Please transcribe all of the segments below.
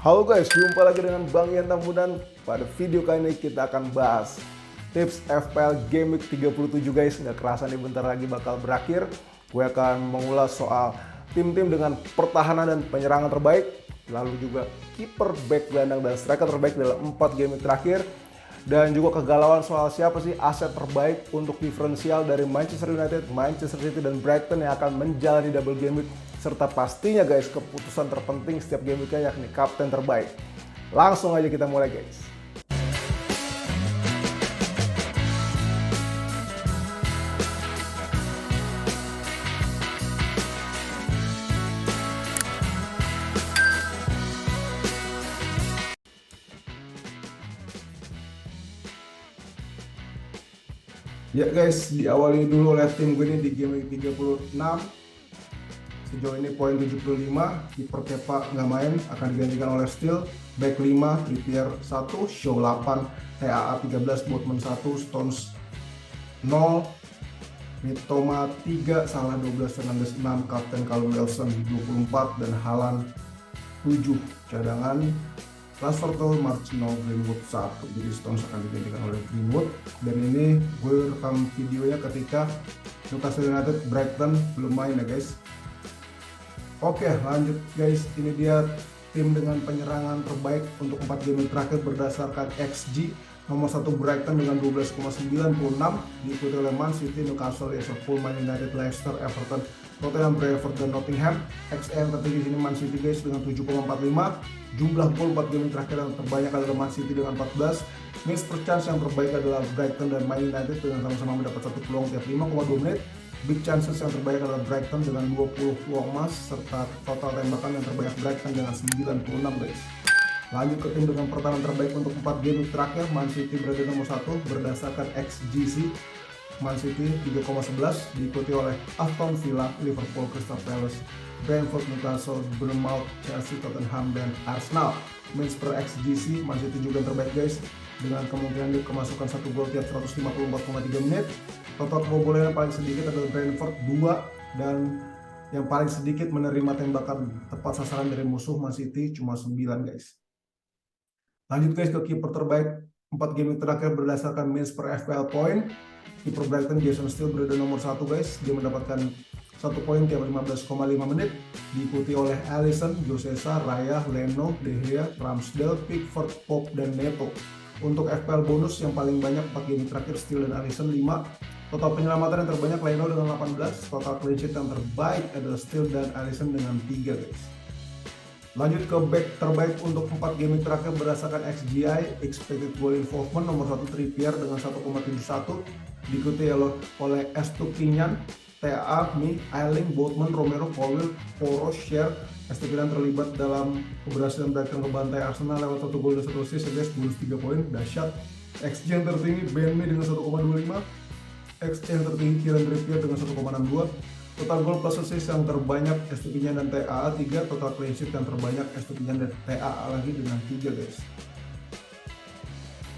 Halo guys, jumpa lagi dengan Bang Ian Tambunan. Pada video kali ini kita akan bahas tips FPL Game Week 37 guys. Nggak kerasa nih bentar lagi bakal berakhir. Gue akan mengulas soal tim-tim dengan pertahanan dan penyerangan terbaik. Lalu juga kiper, back, gelandang, dan striker terbaik dalam 4 game week terakhir. Dan juga kegalauan soal siapa sih aset terbaik untuk diferensial dari Manchester United, Manchester City, dan Brighton yang akan menjalani double game week. Serta pastinya guys, keputusan terpenting setiap game weeknya yakni kapten terbaik. Langsung aja kita mulai guys. Ya guys, diawali dulu oleh tim gue ini di game week 36. Sejauh ini poin 75, kiper Kepa nggak main, akan digantikan oleh Steele, back 5, Trippier 1, Shaw 8, TAA 13, Botman 1, Stones 0, Mitoma 3, Salah 12, Fernandes 6, Kapten Callum Wilson 24, dan Haaland 7. Cadangan transfer to Martial Greenwood 1, jadi Stones akan digantikan oleh Greenwood. Dan ini gue rekam videonya ketika Newcastle United Brighton belum main ya guys. Oke, lanjut guys, ini dia tim dengan penyerangan terbaik untuk 4 game terakhir berdasarkan XG. Nomor 1 Brighton dengan 12,96, diikuti oleh Man City, Newcastle, Liverpool, Man United, Leicester, Everton, Tottenham, Brentford, dan Nottingham. XG yang tertinggi sini Man City guys dengan 7,45. Jumlah gol 4 game terakhir yang terbanyak adalah Man City dengan 14. Miss per chance yang terbaik adalah Brighton dan Man United dengan sama-sama mendapat 1 peluang tiap 5,2 menit. Big chances yang terbaik adalah Brighton dengan 20 peluang emas, serta total tembakan yang terbanyak Brighton dengan 96 guys. Lanjut ke tim dengan pertahanan terbaik untuk 4 game terakhir, Man City berada nomor 1 berdasarkan XGC. Man City 3,11, diikuti oleh Aston Villa, Liverpool, Crystal Palace, Brentford, Newcastle, Bournemouth, Chelsea, Tottenham, dan Arsenal. Minus per XGC, Man City juga terbaik guys, dengan kemungkinan dia kemasukan 1 gol tiap 154,3 menit. Total kebobolan yang paling sedikit adalah Brentford 2, dan yang paling sedikit menerima tembakan tepat sasaran dari musuh Man City cuma 9 guys. Lanjut guys ke kiper terbaik 4 game terakhir berdasarkan minus per FPL point. Kiper Brighton Jason Steele berada nomor 1 guys, dia mendapatkan 1 poin tiap 15,5 menit, diikuti oleh Alisson, Josesa, Raya, Leno, De Gea, Ramsdale, Pickford, Pope, dan Neto. Untuk FPL bonus yang paling banyak 4 game terakhir Steele dan Alisson 5. Total penyelamatan yang terbanyak Leno dengan 18. Total clean sheet yang terbaik adalah Steele dan Alisson dengan 3 guys. Lanjut ke back terbaik untuk 4 game terakhir berdasarkan XGI, expected goal involvement. Nomor 1 Trippier dengan 1,71, diikuti oleh Estupiñán, TAA, Mi, Ayling, Botman, Romero, Colwill, Porro, Schär. Estupiñán terlibat dalam keberhasilan Brighton ngebantai Arsenal lewat 1 gol dan 1 assist, guys, bonus 3 poin, dahsyat. XG yang tertinggi Ben Mee dengan 1,25, XG yang tertinggi Kieran Trippier dengan 1,62. Total gol plus assist yang terbanyak Estupiñán dan TAA 3, total clean sheet yang terbanyak Estupiñán dan TAA lagi dengan 3 guys.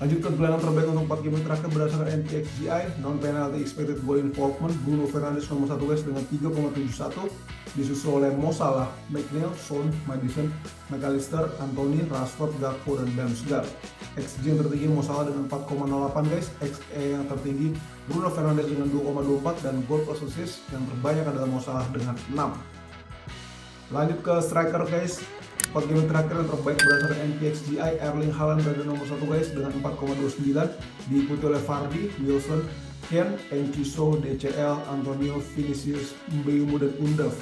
Lanjut ke gelandang terbaik untuk 4 game terakhir berdasarkan NPXGI, non penalty expected goal involvement. Bruno Fernandes nomor 1 guys dengan 3,71, disusul oleh Mo Salah, McNeil, Son, Maddison, McAllister, Anthony, Rashford, Gakpo, dan Damsgaard. XG yang tertinggi Mo Salah dengan 4,08 guys, XE yang tertinggi Bruno Fernandes dengan 2,24, dan goal plus assist yang terbanyak adalah Mo Salah dengan 6. Lanjut ke striker guys, 4 game terakhir yang terbaik berdasarkan NPXGI, Erling Haaland berada nomor 1 guys dengan 4,29, diikuti oleh Vardy, Wilson, Kane, Enciso, DCL, Antonio, Vinicius, Mbeumo, dan Undav.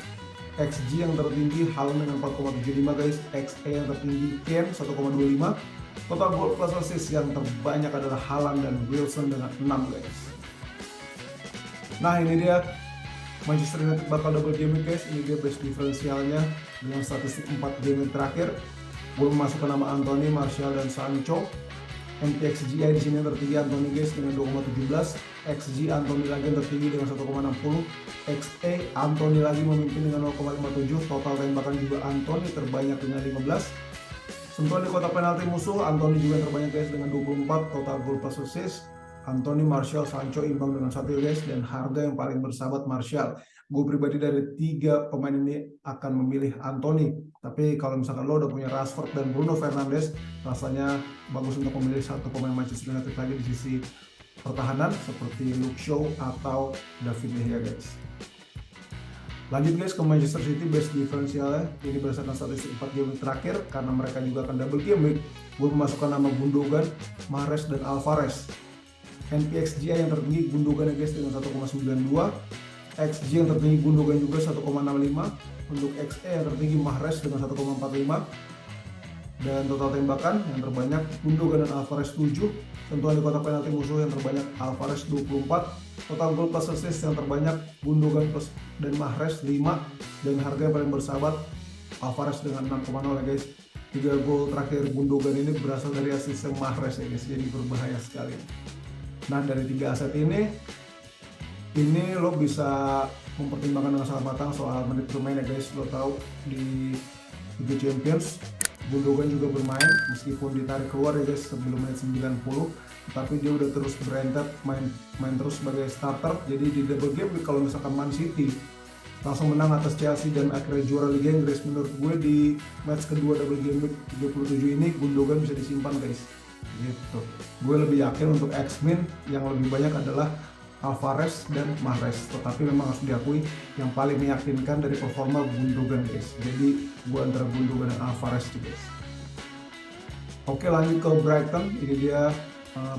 XG yang tertinggi Haaland dengan 4,75 guys, XE yang tertinggi Kane 1,25, total goal plus assist yang terbanyak adalah Haaland dan Wilson dengan 6 guys. Nah ini dia Manchester United bakal double game guys. Ini dia base diferensialnya dengan statistik 4 game terakhir. Belum masuk ke nama Anthony, Martial, dan Sancho. NPXGI di sini tertinggi Anthony guys dengan 2,17. XG Anthony lagi yang tertinggi dengan 1,60. XA Anthony lagi memimpin dengan 0,57. Total tembakan juga Anthony terbanyak dengan 15. Sentuhan di kotak penalti musuh Anthony juga terbanyak guys dengan 24. Total goal plus assist Anthony, Martial, Sancho imbang dengan 1 guys, dan harga yang paling bersahabat Martial gue pribadi dari 3 pemain ini akan memilih Anthony. Tapi kalau misalkan lo udah punya Rashford dan Bruno Fernandes, rasanya bagus untuk memilih satu pemain Manchester United lagi di sisi pertahanan seperti Luke Shaw atau David De Gea, guys. Lanjut guys ke Manchester City best differentialnya. Ini berdasarkan statistik 4 game terakhir, karena mereka juga akan double game week. Gue memasukkan nama Gundogan, Mahrez dan Alvarez. NPXGI yang tertinggi Gundogan guys dengan 1,92. XG yang tertinggi Gundogan juga 1,65. Untuk XE yang tertinggi Mahrez dengan 1,45. Dan total tembakan yang terbanyak Gundogan dan Alvarez 7. Sentuhan di kotak penalti musuh yang terbanyak Alvarez 24. Total gol plus assist yang terbanyak Gundogan plus dan Mahrez 5. Dan harga yang paling bersahabat Alvarez dengan 6,0 ya guys. 3 gol terakhir Gundogan ini berasal dari asisten Mahrez ya guys, jadi berbahaya sekali. Nah dari 3 aset ini lo bisa mempertimbangkan dengan sangat matang soal menit bermain ya guys. Lo tahu di Liga Champions Gundogan juga bermain meskipun ditarik keluar ya guys sebelum menit 90, tapi dia udah terus berentet main terus sebagai starter. Jadi di double game kalau misalkan Man City langsung menang atas Chelsea dan akhirnya juara Liga Inggris, menurut gue di match kedua double game week 37 ini Gundogan bisa disimpan guys. Gitu. Gue lebih yakin untuk X-Min yang lebih banyak adalah Alvarez dan Mahrez, tetapi memang harus diakui yang paling meyakinkan dari performa Gundogan guys. Jadi gue antara Gundogan dan Alvarez guys. Oke, lanjut ke Brighton. Ini dia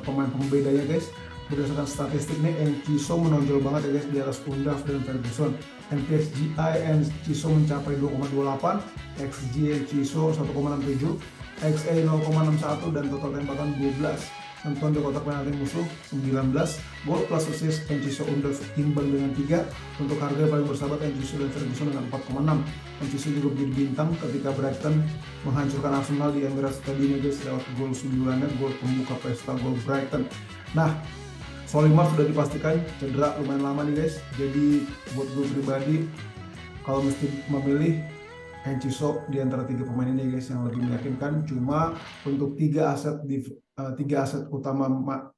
pemain pembedanya guys. Berdasarkan statistik nih, Enciso menonjol banget ya guys di atas Undav dan Ferguson. NPXGI Enciso mencapai 2,28, XG Enciso 1,67, XA 0,61 dan total tembakan 12. Sentuhan di kotak penalti musuh 19, gol plus assist Enciso Undav imbang dengan 3. Untuk harga paling bersahabat Enciso dan Ferguson dengan 4,6. Enciso juga menjadi bintang ketika Brighton menghancurkan Arsenal di Emirates Stadium guys lewat gol 9-nya, gol pembuka pesta gol Brighton. Nah, Solimar sudah dipastikan cedera lumayan lama nih guys. Jadi buat gue pribadi kalau mesti memilih Enciso di antara 3 pemain ini guys yang lebih meyakinkan. Cuma untuk 3 aset utama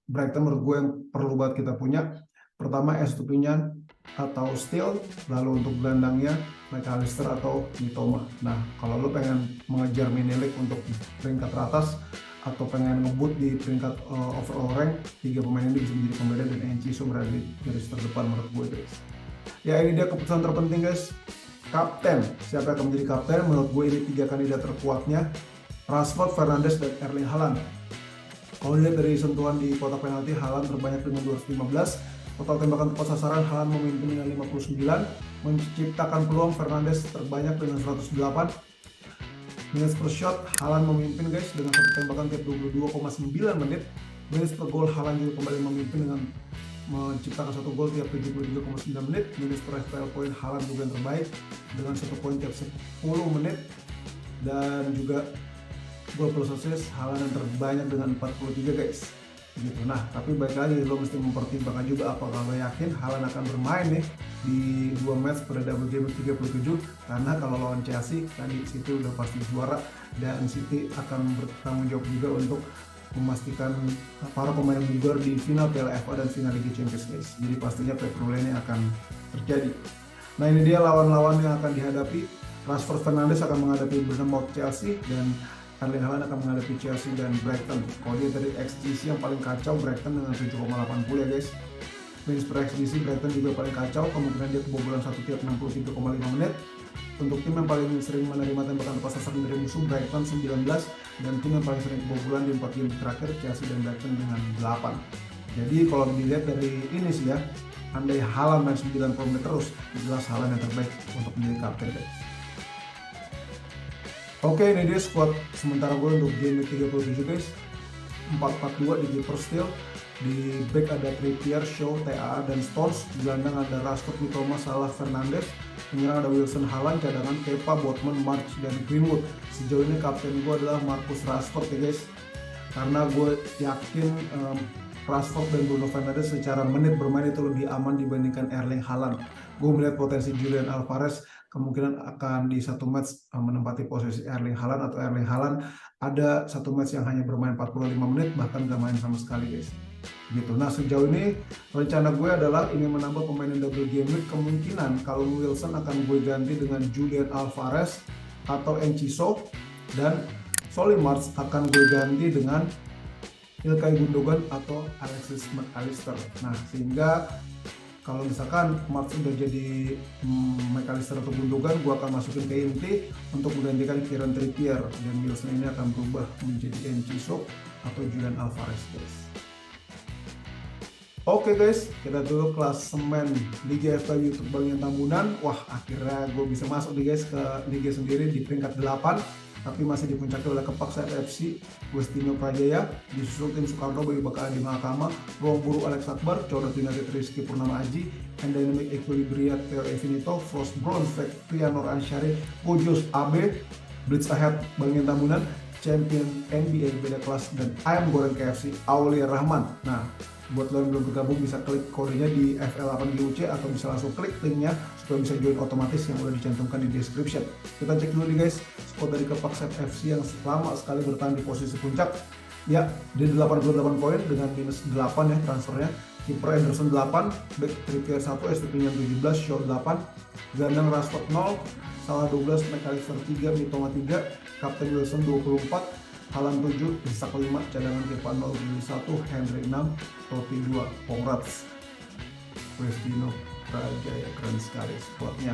Brighton menurut gue yang perlu banget kita punya. Pertama Estupiñán atau Steele, lalu untuk gelandangnya McAllister atau Mitoma. Nah kalau lo pengen mengejar Minelik untuk peringkat teratas atau pengen ngebut di peringkat overall rank, 3 pemain ini bisa menjadi pembeda dan Enciso berada di garis terdepan menurut gue guys. Ya ini dia keputusan terpenting guys. Kapten, siapa yang akan menjadi kapten? Menurut gue ini 3 kandidat terkuatnya, Rashford, Fernandes, dan Erling Haaland. Kalau dilihat dari sentuhan di kotak penalti, Haaland terbanyak dengan 215, total tembakan tepat sasaran Haaland memimpin dengan 59, menciptakan peluang Fernandes terbanyak dengan 108, minutes per shot Haaland memimpin guys dengan satu tembakan tiap 22,9 menit, minutes per goal Haaland juga kembali memimpin dengan menciptakan 1 gol tiap 73,9 menit, minutes per FPL point Haaland juga yang terbaik dengan 1 poin tiap 10 menit, dan juga gol plus assist Haaland yang terbanyak dengan 43 guys. Gitu. Nah, tapi baik lagi lo mesti mempertimbangkan juga apakah lo yakin Haaland akan bermain nih di 2 match pada double game 37, karena kalau lawan Chelsea tadi City udah pasti juara dan City akan bertanggung jawab juga untuk memastikan para pemain gugur di final Piala FA dan final Liga Champions guys. Jadi pastinya Pep Rolene akan terjadi. Nah ini dia lawan-lawan yang akan dihadapi. Rashford, Fernandes akan menghadapi Bournemouth, Chelsea, dan Erling Haaland akan menghadapi Chelsea dan Brighton. Kalau dia dari XGC yang paling kacau Brighton dengan 7,80 ya guys. Minutes per XGC Brighton juga paling kacau, kemungkinan dia kebobolan 1 tiap 63,5 menit. Untuk tim yang paling sering menerima tembakan tepat sasaran dari musuh Brighton 19, dan tim yang paling sering kebobolan di 4 game terakhir Chelsea dan Brighton dengan 8. Jadi kalau dilihat dari ini sih ya, andai Haaland main 90 menit terus, jelas Haaland yang terbaik untuk menjadi kapten guys. Oke, ini dia squad sementara gue untuk game 37 guys. 4-4-2 di keeper Steele. Di back ada Trippier, Shaw, TAA, dan Stones. Di gelandang ada Rashford, Mitoma, Salah, Fernandes. Penyerang ada Wilson, Haaland. Cadangan Kepa, Botman, March, dan Greenwood. Sejauh ini kapten gue adalah Marcus Rashford ya guys. Karena gue yakin Rashford dan Bruno Fernandes secara menit bermain itu lebih aman dibandingkan Erling Haaland. Gue melihat potensi Julian Alvarez kemungkinan akan di satu match menempati posisi Erling Haaland, atau Erling Haaland ada satu match yang hanya bermain 45 menit bahkan gak main sama sekali guys. gitu. Nah sejauh ini rencana gue adalah ingin menambah pemain yang double game week. Kemungkinan kalau Wilson akan gue ganti dengan Julian Alvarez atau Enciso, dan Solly March akan gue ganti dengan Ilkay Gundogan atau Alexis McAllister. Nah sehingga kalau misalkan March udah jadi McAllister atau Gundogan, gue akan masukin ke inti untuk menggantikan Kieran Trippier, dan Wilson ini akan berubah menjadi Enciso atau Julian Alvarez guys. Oke guys, kita dulu klasemen Liga FPL YouTube Bang Ian Tambunan. Wah akhirnya gue bisa masuk nih guys ke Liga sendiri di peringkat 8, tapi masih dipuncaki oleh Kepaksaan FC, Westino Prajaya, disusul tim Soekarno Bayu Bakalan di Mahakama, Ruang Buru Alex Akbar, Coret United Rizky Purnama Aji, and Dynamic Equilibria Theo Evinito, Frost Bronze, Prianor Ansyari, Kojos AB, Blitz Ahead Bang Ian Tambunan, Champion NBA beda kelas, dan Ayam Goreng KFC Aulia Rahman. Nah buat lo yang belum bergabung bisa klik kodenya di FL8GUC atau bisa langsung klik linknya supaya bisa join otomatis yang udah dicantumkan di description. Kita cek dulu nih guys skor dari Kepaksaan FC yang lama sekali bertahan di posisi puncak. Ya, dia 88 poin dengan minus 8 ya transfernya. Kiper Anderson 8, back Trippier 1, SPP-nya 17, Shaw 8, gelandang Rashford 0, Salah 12, McAllister 3, Mitoma 3, Kapten Wilson 24, Haaland 7, Isak 5, cadangan Kepa 0, 1, Henry 6, Totti 2, Congrats Westino Prajaya, keren sekali squadnya.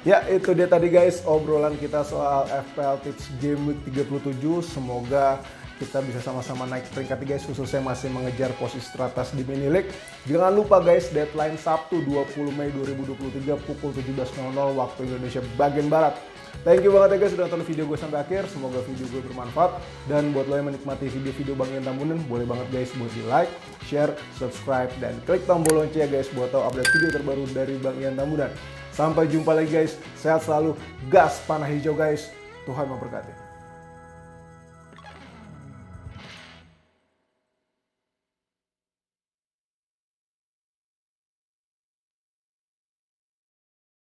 Ya itu dia tadi guys obrolan kita soal FPL Tips Game Week 37. Semoga kita bisa sama-sama naik peringkat guys, khususnya masih mengejar posisi teratas di Mini League. Jangan lupa guys, deadline Sabtu 20 Mei 2023 pukul 17.00 waktu Indonesia bagian Barat. Thank you banget ya guys sudah nonton video gue sampai akhir. Semoga video gue bermanfaat, dan buat lo yang menikmati video-video Bang Ian Tambunan, boleh banget guys buat di like, share, subscribe, dan klik tombol lonceng ya guys buat tahu update video terbaru dari Bang Ian Tambunan. Sampai jumpa lagi guys, sehat selalu, gas panah hijau guys, Tuhan memberkati.